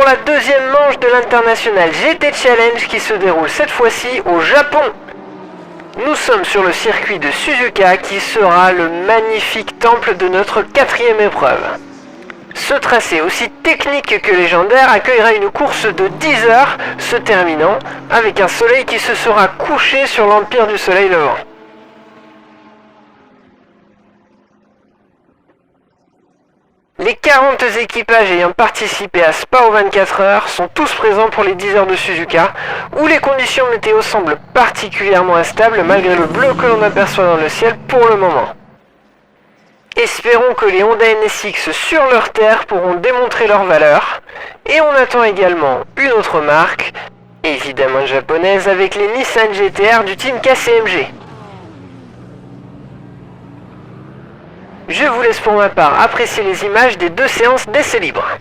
la deuxième manche de l'International GT Challenge qui se déroule cette fois-ci au Japon. Nous sommes sur le circuit de Suzuka qui sera le magnifique temple de notre quatrième épreuve. Ce tracé aussi technique que légendaire accueillera une course de 10 heures se terminant avec un soleil qui se sera couché sur l'empire du soleil levant. Les 40 équipages ayant participé à Spa aux 24 heures sont tous présents pour les 10 heures de Suzuka, où les conditions météo semblent particulièrement instables malgré le bleu que l'on aperçoit dans le ciel pour le moment. Espérons que les Honda NSX sur leur terre pourront démontrer leur valeur, et on attend également une autre marque, évidemment japonaise, avec les Nissan GT-R du team KCMG. Je vous laisse pour ma part apprécier les images des deux séances d'essais libres.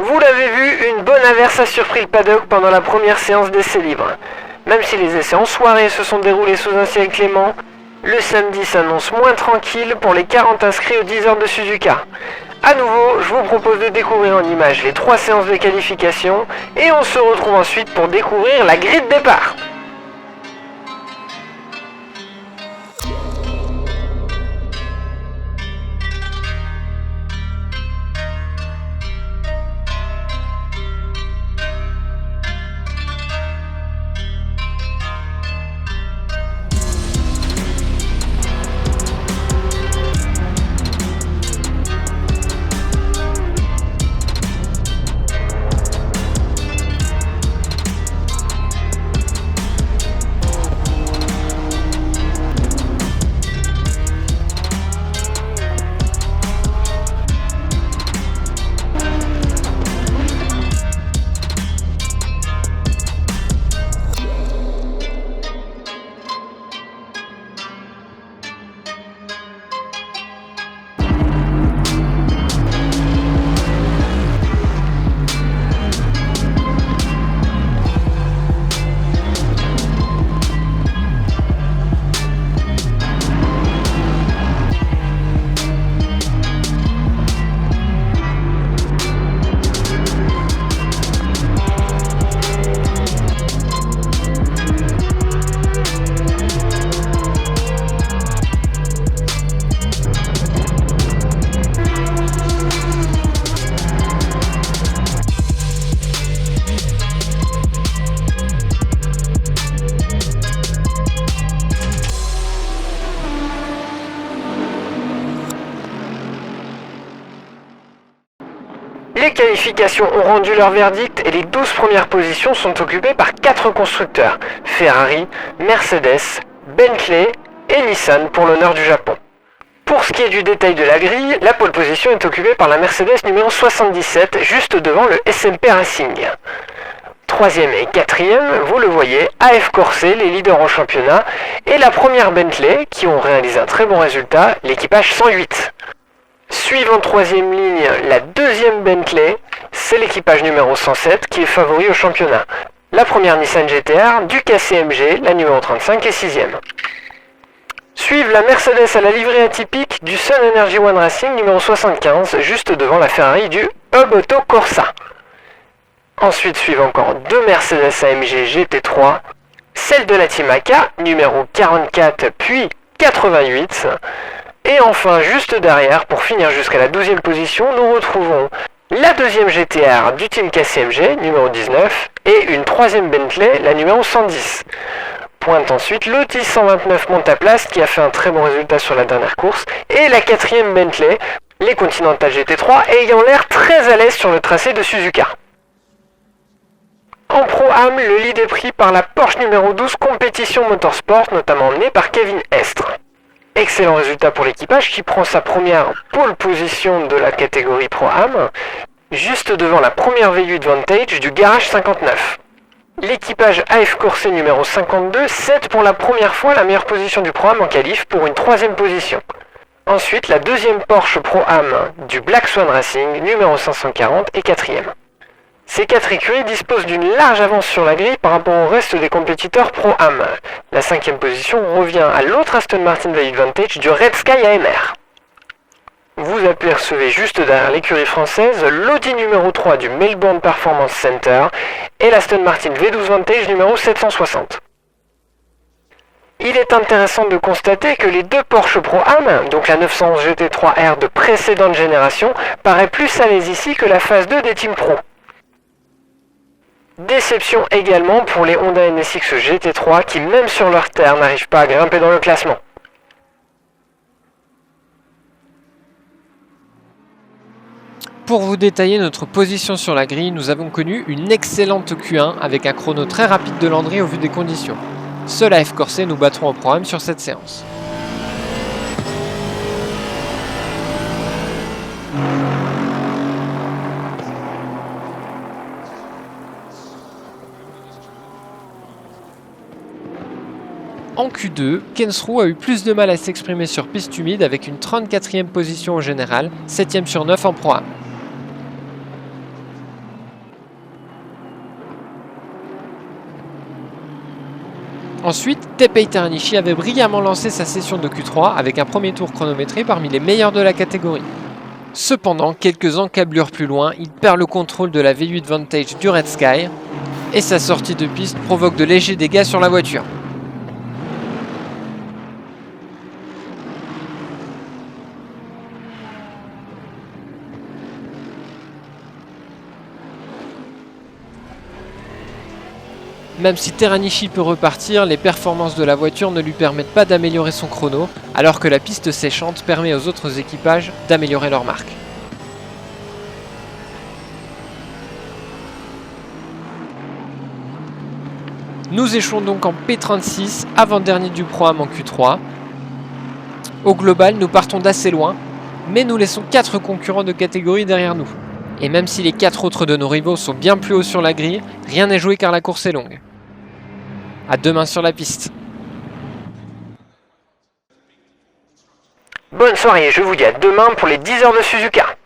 Vous l'avez vu, une bonne averse a surpris le paddock pendant la première séance d'essais libres. Même si les essais en soirée se sont déroulés sous un ciel clément, le samedi s'annonce moins tranquille pour les 40 inscrits aux 10 heures de Suzuka. A nouveau, je vous propose de découvrir en images les 3 séances de qualification et on se retrouve ensuite pour découvrir la grille de départ. Les qualifications ont rendu leur verdict et les 12 premières positions sont occupées par 4 constructeurs, Ferrari, Mercedes, Bentley et Nissan pour l'honneur du Japon. Pour ce qui est du détail de la grille, la pole position est occupée par la Mercedes numéro 77, juste devant le SMP Racing. Troisième et quatrième, vous le voyez, AF Corse, les leaders en championnat, et la première Bentley, qui ont réalisé un très bon résultat, l'équipage 108. Suivant troisième ligne, la deuxième Bentley, c'est l'équipage numéro 107 qui est favori au championnat. La première Nissan GT-R, du KCMG, la numéro 35 et sixième. Suivent la Mercedes à la livrée atypique du Sun Energy One Racing numéro 75, juste devant la Ferrari du Hub Auto Corsa. Ensuite suivent encore deux Mercedes AMG GT3, celle de la Team AK, numéro 44 puis 88. Et enfin, juste derrière, pour finir jusqu'à la 12e position, nous retrouvons la deuxième GT-R du Team KCMG, numéro 19, et une troisième Bentley, la numéro 110. Pointe ensuite l'Otis 129 Montaplast qui a fait un très bon résultat sur la dernière course, et la quatrième Bentley, les Continental GT3, ayant l'air très à l'aise sur le tracé de Suzuka. En Pro-Am, le lead est pris par la Porsche numéro 12 Compétition Motorsport, notamment emmenée par Kevin Estre. Excellent résultat pour l'équipage qui prend sa première pole position de la catégorie Pro-Am, juste devant la première V8 Vantage du Garage 59. L'équipage AF Corse numéro 52 cède pour la première fois la meilleure position du Pro-Am en qualif pour une troisième position. Ensuite, la deuxième Porsche Pro-Am du Black Swan Racing numéro 540 est quatrième. Ces quatre écuries disposent d'une large avance sur la grille par rapport au reste des compétiteurs Pro-Am. La cinquième position revient à l'autre Aston Martin V8 Vantage du Red Sky AMR. Vous apercevez juste derrière l'écurie française l'Audi numéro 3 du Melbourne Performance Center et l'Aston Martin V12 Vantage numéro 760. Il est intéressant de constater que les deux Porsche Pro-Am, donc la 911 GT3R de précédente génération, paraît plus à l'aise ici que la phase 2 des Team Pro. Déception également pour les Honda NSX GT3 qui, même sur leur terre, n'arrivent pas à grimper dans le classement. Pour vous détailler notre position sur la grille, nous avons connu une excellente Q1 avec un chrono très rapide de Landry au vu des conditions. Seul AF Corse nous battront au programme sur cette séance. En Q2, Kensrue a eu plus de mal à s'exprimer sur piste humide avec une 34e position au général, 7e sur 9 en Pro-Am. Ensuite, Teppei Teranishi avait brillamment lancé sa session de Q3 avec un premier tour chronométré parmi les meilleurs de la catégorie. Cependant, quelques encablures plus loin, il perd le contrôle de la V8 Vantage du Red Sky et sa sortie de piste provoque de légers dégâts sur la voiture. Même si Teranishi peut repartir, les performances de la voiture ne lui permettent pas d'améliorer son chrono, alors que la piste séchante permet aux autres équipages d'améliorer leur marque. Nous échouons donc en P36, avant-dernier du Pro-Am en Q3. Au global, nous partons d'assez loin, mais nous laissons 4 concurrents de catégorie derrière nous. Et même si les 4 autres de nos rivaux sont bien plus hauts sur la grille, rien n'est joué car la course est longue. À demain sur la piste. Bonne soirée, je vous dis à demain pour les 10 heures de Suzuka.